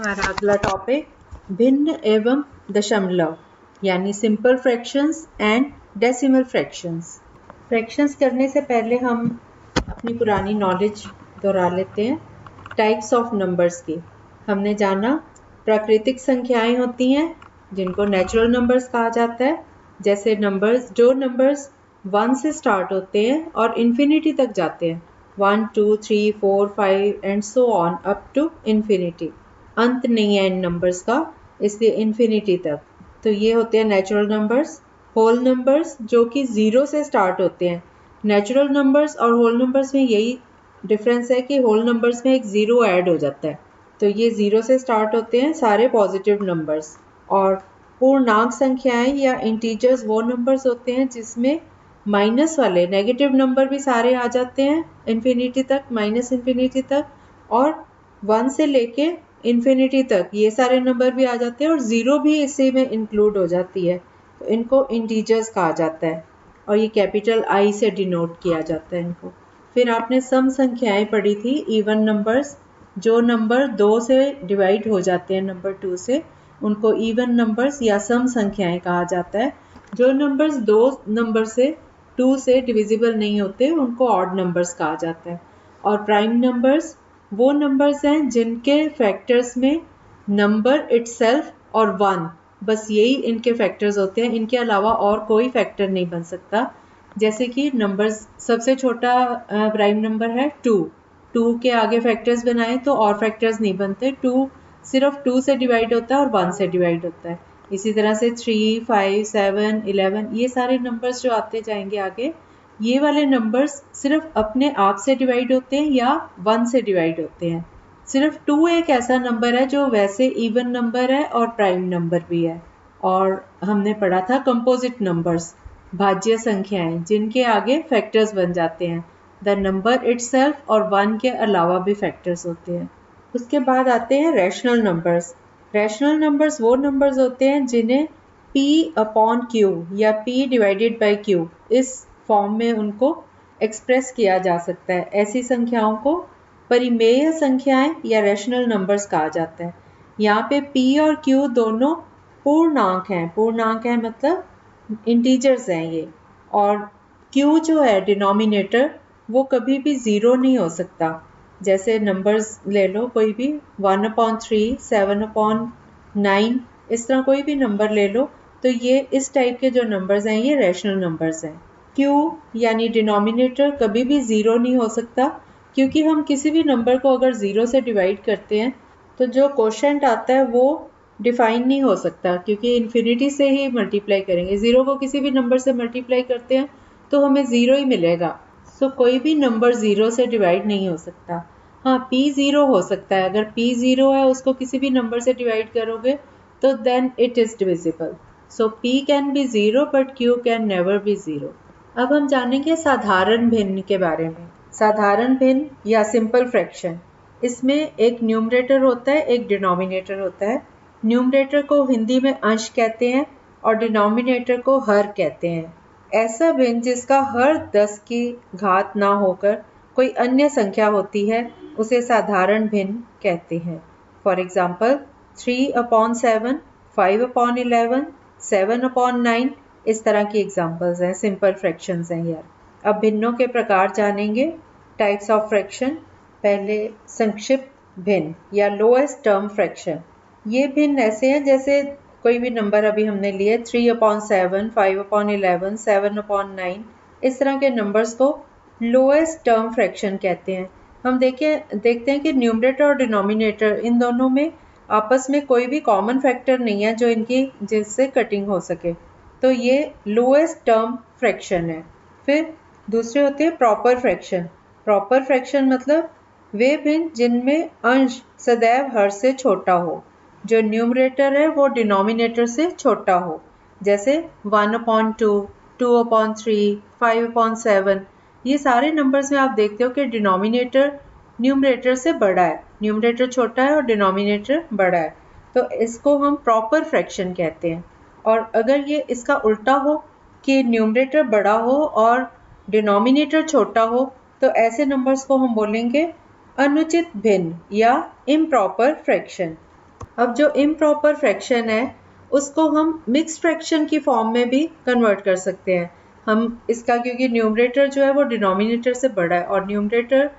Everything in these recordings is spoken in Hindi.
हमारा अगला टॉपिक भिन्न एवं दशमलव यानी simple fractions and decimal fractions. Fractions करने से पहले हम अपनी पुरानी नॉलेज दोहरा लेते हैं। टाइप्स ऑफ नंबर्स की हमने जाना, प्राकृतिक संख्याएं होती हैं जिनको नेचुरल नंबर्स कहा जाता है। जैसे जो नंबर्स 1 से स्टार्ट होते हैं और इन्फिनिटी तक जाते हैं, 1 2 3 4 5 and so on up to infinity. अंत नहीं है इन नंबर्स का, इसलिए इन्फिनिटी तक। तो ये होते हैं नेचुरल नंबर्स। होल नंबर्स जो कि 0 से स्टार्ट होते हैं। नेचुरल नंबर्स और होल नंबर्स में यही डिफरेंस है कि होल नंबर्स में एक 0 ऐड हो जाता है, तो ये 0 से स्टार्ट होते हैं सारे पॉजिटिव नंबर्स। और पूर्णांक संख्याएं या इंटीजर्स वो नंबर्स होते हैं जिसमें माइनस वाले नेगेटिव नंबर भी सारे आ जाते हैं इन्फिनिटी तक, माइनस इन्फिनिटी तक, और 1 से लेके इन्फिनिटी तक ये सारे नंबर भी आ जाते हैं और 0 भी इसी में इंक्लूड हो जाती है। तो इनको इंटीजर्स कहा जाता है और ये कैपिटल आई से डिनोट किया जाता है इनको। फिर आपने सम संख्याएं पढ़ी थी, इवन नंबर्स। जो नंबर 2 से डिवाइड हो जाते हैं नंबर 2 से, उनको इवन नंबर्स या सम संख्याएं कहा जाता है। जो नंबर्स 2 नंबर से 2 से डिविजिबल नहीं होते उनको ऑड नंबर्स कहा जाता है। और प्राइम नंबर्स वो नंबर्स हैं जिनके फैक्टर्स में नंबर इटसेल्फ और 1, बस यही इनके फैक्टर्स होते हैं, इनके अलावा और कोई फैक्टर नहीं बन सकता। जैसे कि नंबर्स, सबसे छोटा प्राइम नंबर है 2। 2 के आगे फैक्टर्स बनाए तो और फैक्टर्स नहीं बनते। 2 सिर्फ 2 से डिवाइड होता है और 1 से डिवाइड होता है। इसी तरह से 3, 5, 7, 11 ये सारे नंबर्स जो आते जाएंगे आगे, ये वाले नंबर्स सिर्फ अपने आप से डिवाइड होते हैं या 1 से डिवाइड होते हैं। सिर्फ 2 एक ऐसा नंबर है जो वैसे इवन नंबर है और प्राइम नंबर भी है। और हमने पढ़ा था कंपोजिट नंबर्स, भाज्य संख्याएं जिनके आगे फैक्टर्स बन जाते हैं। द नंबर इटसेल्फ और 1 के अलावा भी फैक्टर्स होते हैं। उसके बाद आते हैं रैशनल नंबर्स। रैशनल नंबर्स वो नंबर्स होते हैं जिन्हें p अपॉन q या p डिवाइडेड बाई q इस फॉर्म में उनको एक्सप्रेस किया जा सकता है। ऐसी संख्याओं को परिमेय संख्याएं या रैशनल नंबर्स कहा जाता है। यहाँ पे p और q दोनों पूर्णांक हैं। पूर्णांक है मतलब इंटीजर्स हैं ये। और q जो है डिनोमिनेटर, वो कभी भी 0 नहीं हो सकता। जैसे नंबर्स ले लो कोई भी, 1/3, 7/9, इस तरह कोई भी नंबर ले लो, तो ये इस टाइप के जो नंबर्स हैं ये रैशनल नंबर्स हैं। q यानी डिनोमिनेटर कभी भी 0 नहीं हो सकता, क्योंकि हम किसी भी नंबर को अगर 0 से डिवाइड करते हैं तो जो कोशेंट आता है वो डिफाइन नहीं हो सकता, क्योंकि इन्फिनिटी से ही मल्टीप्लाई करेंगे। 0 को किसी भी नंबर से मल्टीप्लाई करते हैं तो हमें 0 ही मिलेगा। सो कोई भी नंबर 0 से डिवाइड नहीं हो सकता। हाँ, p 0 हो सकता है। अगर p 0 है, उसको किसी भी नंबर से डिवाइड करोगे तो then it is divisible. So p can be 0 but q can never be 0। अब हम जानेंगे साधारण भिन्न के बारे में। साधारण भिन्न या सिंपल फ्रैक्शन, इसमें एक न्यूमरेटर होता है, एक डिनोमिनेटर होता है। न्यूमरेटर को हिंदी में अंश कहते हैं और डिनोमिनेटर को हर कहते हैं। ऐसा भिन्न जिसका हर 10 की घात ना होकर कोई अन्य संख्या होती है उसे साधारण भिन्न कहते हैं। फॉर एग्जाम्पल 3/7, 5/11, 7/9, इस तरह की एग्जाम्पल्स हैं, सिंपल फ्रैक्शंस हैं यार। अब भिन्नों के प्रकार जानेंगे, टाइप्स ऑफ फ्रैक्शन। पहले संक्षिप्त भिन्न या लोएस्ट टर्म फ्रैक्शन। ये भिन्न ऐसे हैं जैसे कोई भी नंबर अभी हमने लिए 3/7, 5/11, 7/9, इस तरह के नंबर्स को लोएस्ट टर्म फ्रैक्शन कहते हैं। हम देखते हैं कि न्यूमरेटर और डिनोमिनेटर इन दोनों में आपस में कोई भी कॉमन फैक्टर नहीं है जिससे कटिंग हो सके, तो ये लोएस्ट टर्म फ्रैक्शन है। फिर दूसरे होते हैं प्रॉपर फ्रैक्शन। प्रॉपर फ्रैक्शन मतलब वे भिन्न जिनमें अंश सदैव हर से छोटा हो, जो न्यूमरेटर है वो डिनोमिनेटर से छोटा हो। जैसे 1/2, 2/3, 5/7, ये सारे नंबर्स में आप देखते हो कि डिनोमिनेटर न्यूमरेटर से बड़ा है, न्यूमरेटर छोटा है और डिनोमिनेटर बड़ा है, तो इसको हम प्रॉपर फ्रैक्शन कहते हैं। और अगर ये इसका उल्टा हो कि न्यूमरेटर बड़ा हो और डिनोमिनेटर छोटा हो, तो ऐसे नंबर्स को हम बोलेंगे अनुचित भिन्न या इम्प्रॉपर फ्रैक्शन। अब जो इम्प्रॉपर फ्रैक्शन है उसको हम मिक्स फ्रैक्शन की फॉर्म में भी कन्वर्ट कर सकते हैं। हम इसका, क्योंकि न्यूमरेटर जो है वो डिनोमिनेटर से बड़ा है और न्यूमरेटर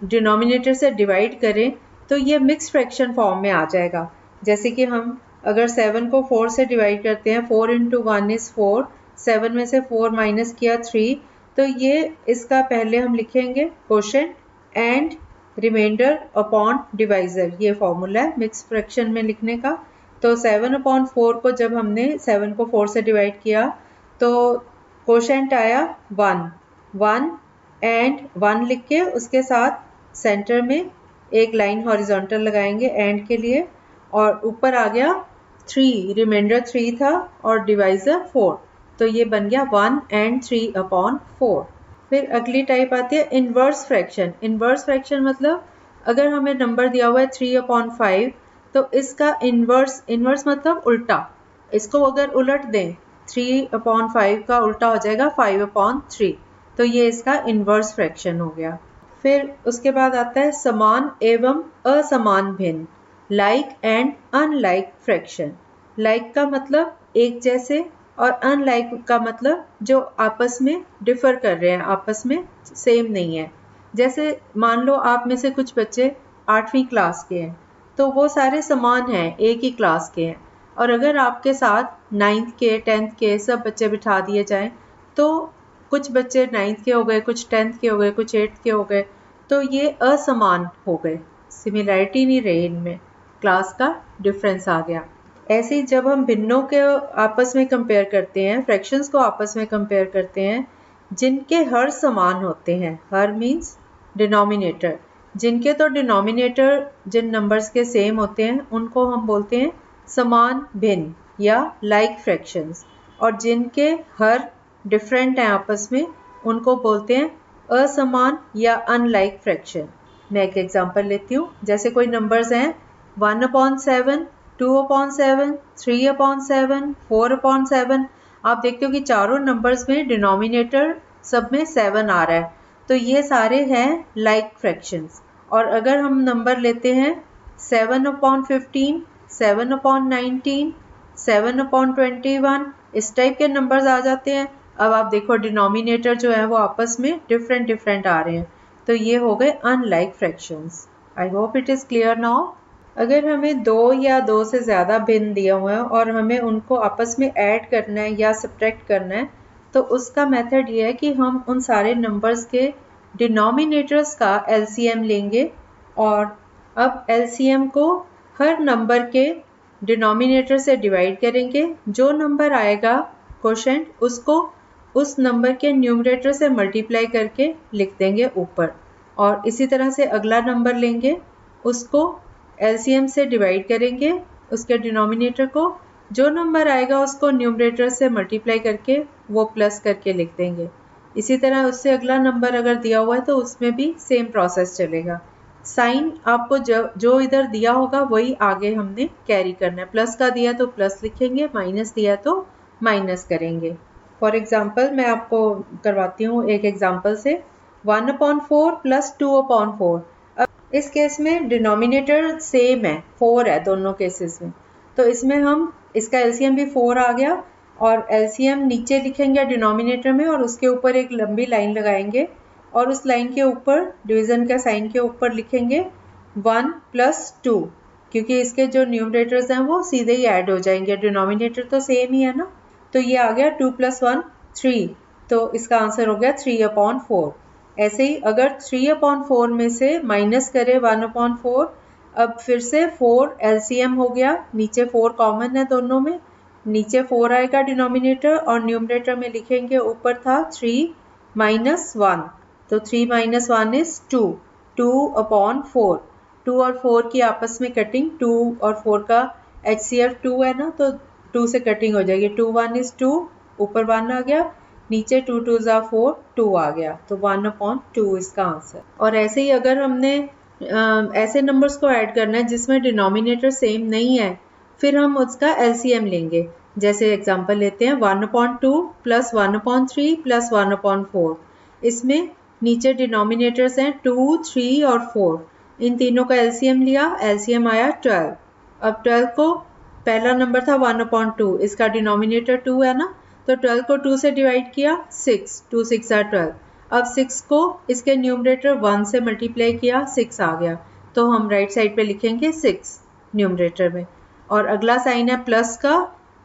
डिनोमिनेटर से डिवाइड करें तो ये मिक्स फ्रैक्शन फॉर्म में आ जाएगा। जैसे कि हम अगर 7 को 4 से डिवाइड करते हैं, 4 इंटू 1 इज़ 4, 7 में से 4 माइनस किया 3, तो ये इसका पहले हम लिखेंगे quotient and remainder upon divisor, ये फॉर्मूला है मिक्स फ्रैक्शन में लिखने का। तो 7/4 को जब हमने 7 को 4 से डिवाइड किया तो क्वोशेंट आया 1 एंड 1 लिख के उसके साथ सेंटर में एक लाइन हॉरिजॉन्टल लगाएंगे एंड के लिए, और ऊपर आ गया 3, रिमाइंडर 3 था और डिवाइजर 4, तो ये बन गया 1 एंड 3/4। फिर अगली टाइप आती है इन्वर्स फ्रैक्शन। इन्वर्स फ्रैक्शन मतलब अगर हमें नंबर दिया हुआ है 3/5 तो इसका इन्वर्स मतलब उल्टा, इसको अगर उलट दें 3/5 का उल्टा हो जाएगा 5/3, तो ये इसका इन्वर्स फ्रैक्शन हो गया। फिर उसके बाद आता है समान एवं असमान भिन्न, like and unlike fraction. Like का मतलब एक जैसे और अनलाइक का मतलब जो आपस में डिफर कर रहे हैं, आपस में सेम नहीं है। जैसे मान लो आप में से कुछ बच्चे 8वीं क्लास के हैं तो वो सारे समान हैं, एक ही क्लास के हैं, और अगर आपके साथ 9th के 10th के सब बच्चे बिठा दिए जाएं तो कुछ बच्चे 9th के हो गए, कुछ 10th के हो गए, कुछ 8th के हो गए, तो ये असमान हो गए, सिमिलैरिटी नहीं रही इनमें, क्लास का डिफरेंस आ गया। ऐसे ही जब हम भिन्नों के आपस में कंपेयर करते हैं, फ्रैक्शंस को आपस में कंपेयर करते हैं जिनके हर समान होते हैं, हर मीन्स डिनोमिनेटर, जिनके तो डिनोमिनेटर जिन नंबर्स के सेम होते हैं उनको हम बोलते हैं समान भिन्न या लाइक फ्रैक्शंस, और जिनके हर डिफरेंट हैं आपस में उनको बोलते हैं असमान या अनलाइक फ्रैक्शन। मैं एक एग्जांपल लेती हूँ। जैसे कोई नंबर्स हैं 1/7, 2/7, 3/7, 4/7, आप देखते हो कि चारों नंबर्स में डिनोमिनेटर सब में 7 आ रहा है, तो ये सारे हैं लाइक फ्रैक्शंस। और अगर हम नंबर लेते हैं 7/15, 7/19, 7/21, इस टाइप के नंबर्स आ जाते हैं। अब आप देखो डिनोमिनेटर जो है वो आपस में डिफरेंट आ रहे हैं, तो ये हो गए unlike fractions. I hope it is clear now. अगर हमें 2 या 2 से ज़्यादा भिन्न दिए हुए हैं और हमें उनको आपस में ऐड करना है या सब्ट्रैक्ट करना है, तो उसका मेथड ये है कि हम उन सारे नंबर्स के डिनोमिनेटर्स का एलसीएम लेंगे, और अब एलसीएम को हर नंबर के डिनोमिनेटर से डिवाइड करेंगे। जो नंबर आएगा क्वोशेंट उसको उस नंबर के न्यूमरेटर से मल्टीप्लाई करके लिख देंगे ऊपर, और इसी तरह से अगला नंबर लेंगे, उसको एलसीएम से डिवाइड करेंगे उसके डिनोमिनेटर को, जो नंबर आएगा उसको न्यूमरेटर से मल्टीप्लाई करके वो प्लस करके लिख देंगे। इसी तरह उससे अगला नंबर अगर दिया हुआ है तो उसमें भी सेम प्रोसेस चलेगा। साइन आपको जो इधर दिया होगा वही आगे हमने कैरी करना है। प्लस का दिया तो प्लस लिखेंगे, माइनस दिया तो माइनस करेंगे। फॉर एग्जाम्पल मैं आपको करवाती हूँ एक एग्जाम्पल से, 1/4 प्लस 2/4। अब इस केस में डिनोमिनेटर सेम है, 4 है दोनों केसेस में, तो इसमें हम इसका एलसीएम भी 4 आ गया, और एलसीएम नीचे लिखेंगे डिनोमिनेटर में और उसके ऊपर एक लंबी लाइन लगाएंगे, और उस लाइन के ऊपर डिवीज़न का साइन के ऊपर लिखेंगे 1 + 2, क्योंकि इसके जो न्यूमरेटर्स हैं वो सीधे ही ऐड हो जाएंगे, डिनोमिनेटर तो सेम ही है ना। तो ये आ गया 2 + 1 3, तो इसका आंसर हो गया 3/4। ऐसे ही अगर 3/4 में से माइनस करें 1/4, अब फिर से 4 एलसीएम हो गया, नीचे 4 कॉमन है दोनों में, नीचे 4 आएगा डिनोमिनेटर और न्यूमरेटर में लिखेंगे ऊपर था 3 - 1, तो 3 - 1 इज 2, 2/4। 2 और 4 की आपस में कटिंग, 2 और 4 का HCF 2 है ना, तो 2 से कटिंग हो जाएगी, 2 = 1 इज 2, ऊपर 1 आ गया, नीचे 2 × 2 = 4, 2 आ गया, तो 1/2 इसका आंसर। और ऐसे ही अगर हमने ऐसे नंबर्स को ऐड करना है जिसमें डिनोमिनेटर सेम नहीं है, फिर हम उसका एलसीएम लेंगे। जैसे एग्जांपल लेते हैं 1/2 + 1/3 + 1/4। इसमें नीचे डिनोमिनेटर्स हैं 2, 3 और 4, इन तीनों का एलसीएम लिया, एलसीएम आया 12। अब 12 को, पहला नंबर था 1/2, इसका डिनोमिनेटर 2 है ना, तो 12 को 2 से डिवाइड किया 6, 2 6 are 12। अब 6 को इसके न्यूमरेटर 1 से मल्टीप्लाई किया, 6 आ गया, तो हम राइट साइड पे लिखेंगे 6 न्यूमरेटर में। और अगला साइन है प्लस का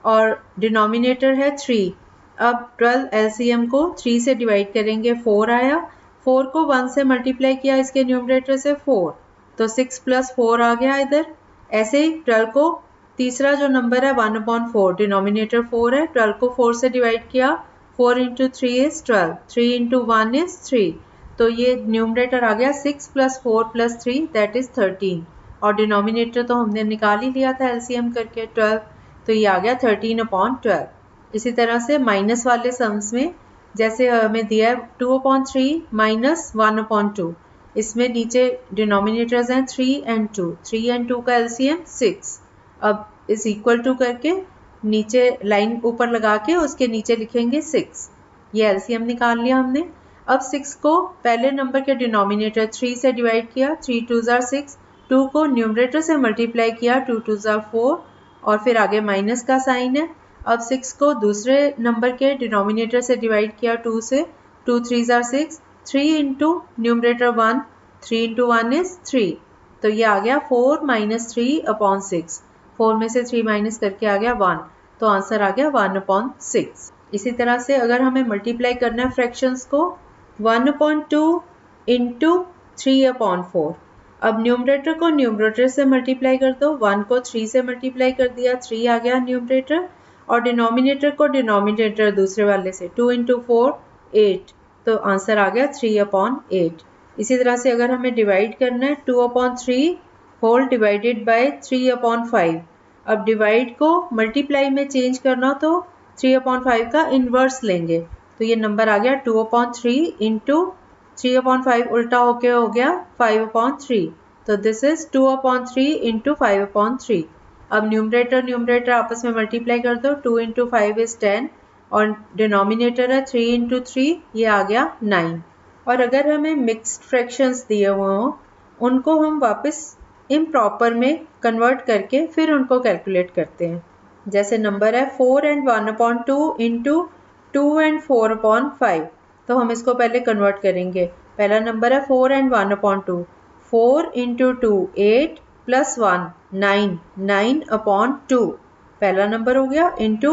और डिनोमिनेटर है 3। अब 12 एलसीएम को 3 से डिवाइड करेंगे, 4 आया, 4 को 1 से मल्टीप्लाई किया इसके न्यूमरेटर से 4, तो 6 + 4 आ गया इधर। ऐसे ही 12 को, तीसरा जो नंबर है 1/4, डिनोमिनेटर 4 है, 12 को 4 से डिवाइड किया, 4 × 3 is 12, 3 × 1 is 3, तो ये न्यूमरेटर आ गया 6 + 4 + 3 दैट इज 13, और डिनोमिनेटर तो हमने निकाल ही लिया था एलसीएम करके 12, तो ये आ गया 13/12। इसी तरह से माइनस वाले सम्स में जैसे हमें दिया है 2/3 - 1/2, इसमें नीचे डिनोमिनेटर्स हैं 3 और 2, 3 और 2 का एलसीएम 6। अब इस इक्वल टू करके नीचे लाइन ऊपर लगा के उसके नीचे लिखेंगे 6, ये एलसीएम निकाल लिया हमने। अब 6 को पहले नंबर के डिनोमिनेटर 3 से डिवाइड किया, 3 2 are 6, 2 को न्यूमरेटर से मल्टीप्लाई किया, 2 2 are 4, और फिर आगे माइनस का साइन है। अब 6 को दूसरे नंबर के डिनोमिनेटर से डिवाइड किया 2 से, 2 3 are 6, 3 × न्यूमरेटर 1, 3 × 1 is 3, तो ये आ गया 4 - 3/6, 4 में से 3 माइनस करके आ गया 1, तो आंसर आ गया 1/6। इसी तरह से अगर हमें मल्टीप्लाई करना है फ्रैक्शंस को, 1/2 × 3/4, अब न्यूमरेटर को न्यूमरेटर से मल्टीप्लाई कर दो, 1 को 3 से मल्टीप्लाई कर दिया, 3 आ गया न्यूमरेटर, और डिनोमिनेटर को डिनोमिनेटर दूसरे वाले से 2 × 4 8, तो आंसर आ गया 3/8। इसी तरह से अगर हमें डिवाइड करना है 2/3 होल डिवाइडेड बाय 3/5, अब डिवाइड को मल्टीप्लाई में चेंज करना तो 3/5 का इन्वर्स लेंगे, तो ये नंबर आ गया 2/3 × 3/5 उल्टा होके हो गया 5/3, तो दिस इज 2/3 × 5/3। अब न्यूमरेटर आपस में मल्टीप्लाई कर दो, 2 × 5 is 10, और डिनोमिनेटर है 3 × 3, ये आ गया 9। और अगर हमें मिक्स्ड फ्रैक्शंस दिए हुए हों, उनको हम वापस इम्प्रॉपर में कन्वर्ट करके फिर उनको कैलकुलेट करते हैं। जैसे नंबर है 4 and 1/2 × 2 and 4/5, तो हम इसको पहले कन्वर्ट करेंगे। पहला नंबर है 4 and 1/2, 4 × 2 8 + 1 9, 9/2, पहला नंबर हो गया, इंटू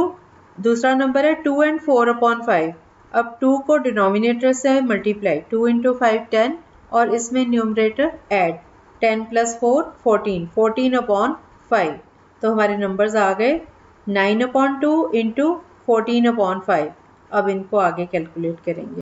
दूसरा नंबर है 2 and 4/5। अब 2 को डिनोमिनेटर से मल्टीप्लाई, 2 × 5 10, और इसमें न्यूमरेटर ऐड, 10 + 4 14, 14/5, तो हमारे नंबर्स आ गए 9/2 × 14/5। अब इनको आगे कैलकुलेट करेंगे।